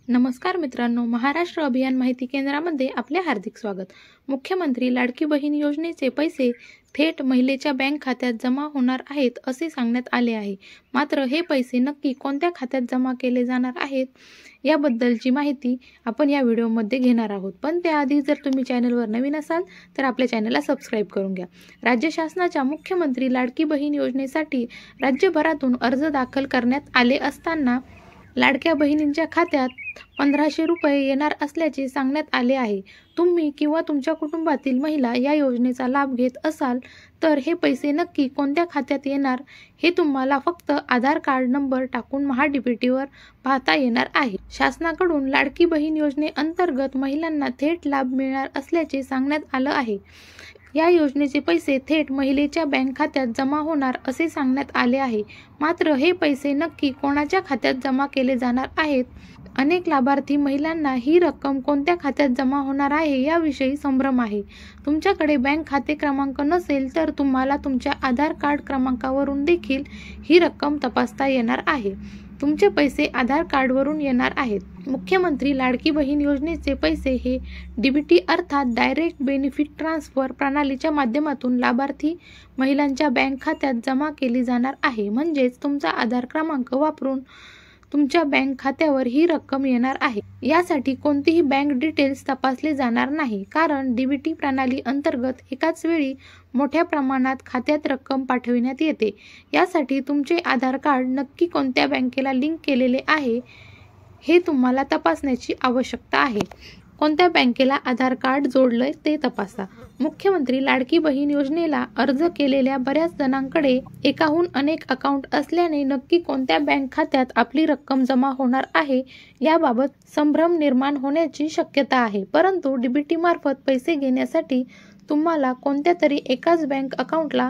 नमस्कार मित्रांनो, महाराष्ट्र अभियान माहिती केंद्रामध्ये आपले हार्दिक स्वागत। मुख्यमंत्री लाडकी बहीण योजनेचे पैसे थेट महिलेच्या बँक खात्यात जमा होणार आहेत असे सांगण्यात आले आहे। मात्र हे पैसे नक्की कोणत्या खात्यात जमा केले जाणार आहेत याबद्दलची माहिती आपण या व्हिडिओमध्ये घेणार आहोत। पण त्याआधी जर तुम्ही चॅनलवर नवीन असाल तर आपल्या चॅनलला सबस्क्राइब करून घ्या। राज्य शासनाच्या मुख्यमंत्री लाडकी बहीण योजनेसाठी राज्यभरातून अर्ज दाखल करण्यात आले असताना लाडक्या बहिणींच्या खात्यात 1500 रुपये येणार असल्याचे सांगण्यात आले आहे। तुम्ही किंवा तुमच्या कुटुंबातील महिला या योजनेचा लाभ घेत असाल तर हे पैसे नक्की कोणत्या खात्यात येणार हे तुम्हाला फक्त आधार कार्ड नंबर टाकून महाडीबीटीवर पाहता येणार आहे। शासनाकडून लाडकी बहीण योजनेअंतर्गत महिलांना थेट लाभ मिळणार असल्याचे सांगण्यात आलं आहे। या योजनेचे पैसे थेट महिलेच्या बँक खात्यात जमा होणार असे सांगण्यात आले आहे। मात्र हे पैसे नक्की कोणाच्या खात्यात जमा केले जाणार आहेत? अनेक लाभार्थी महिलांना ही रक्कम कोणत्या खात्यात जमा होणार आहे याविषयी संभ्रम आहे। तुमच्याकडे बँक खाते क्रमांक नसेल तर तुम्हाला तुमच्या आधार कार्ड क्रमांकावरून देखील ही रक्कम तपासता येणार आहे। तुमचे पैसे आधार कार्डवरून येणार आहेत। मुख्यमंत्री लाडकी बहीण योजनेचे पैसे हे डीबीटी अर्थात डायरेक्ट बेनिफिट ट्रान्सफर प्रणालीच्या माध्यमातून लाभार्थी महिलांच्या बँक खात्यात जमा केली जाणार आहे। म्हणजेच तुमचा आधार क्रमांक वापरून तुमच्या बँक खात्यावर ही रक्कम येणार आहे। यासाठी कोणतीही बँक डिटेल्स तपासले जाणार नाही, कारण डीबीटी प्रणाली अंतर्गत एकाच वेळी मोठ्या प्रमाणात खात्यात रक्कम पाठविण्यात येते। यासाठी तुमचे आधार कार्ड नक्की कोणत्या बँकेला लिंक केलेले आहे हे तुम्हाला तपासण्याची आवश्यकता आहे। कोणत्या बँकेला आधार कार्ड जोडलंय ते तपासा। मुख्यमंत्री लाडकी बहीण योजनेला अर्ज केलेल्या बऱ्याच जणांकडे एकाहून अनेक अकाउंट असल्याने नक्की कोणत्या बँक खात्यात आपली रक्कम जमा होणार आहे याबाबत संभ्रम निर्माण होण्याची शक्यता आहे। परंतु डीबीटी मार्फत पैसे घेण्यासाठी तुम्हाला कोणत्या तरी एकाच बँक अकाउंटला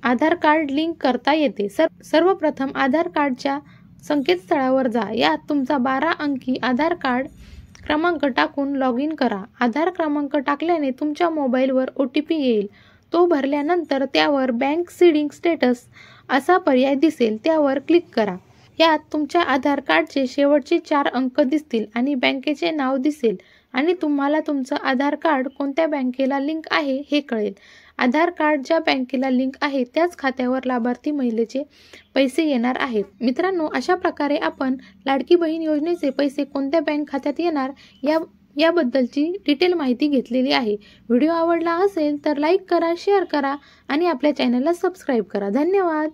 आधार कार्ड लिंक करता येते। सर्वप्रथम आधार कार्डच्या संकेतस्थळावर जा। यात तुमचा 12 अंकी आधार कार्ड क्रमांक टाकून लॉग इन करा। आधार क्रमांक टाकल्याने तुमच्या मोबाईलवर OTP येईल। तो भरल्यानंतर त्यावर बँक सीडिंग स्टेटस असा पर्याय दिसेल, त्यावर क्लिक करा। यात तुमच्या आधार कार्डचे शेवटचे 4 अंक दिसतील आणि बँकेचे नाव दिसेल आणि तुम्हाला तुमचं आधार कार्ड कोणत्या बँकेला लिंक आहे हे कळेल। आधार कार्ड ज्या बँकेला लिंक आहे त्याच खात्यावर लाभार्थी महिलेचे पैसे येणार आहेत। मित्रांनो, अशा प्रकारे आपण लाडकी बहीण योजनेचे पैसे कोणत्या बँक खात्यात येणार याबद्दलची डिटेल माहिती घेतलेली आहे। व्हिडिओ आवडला असेल तर लाईक करा, शेअर करा आणि आपल्या चॅनलला सबस्क्राईब करा। धन्यवाद।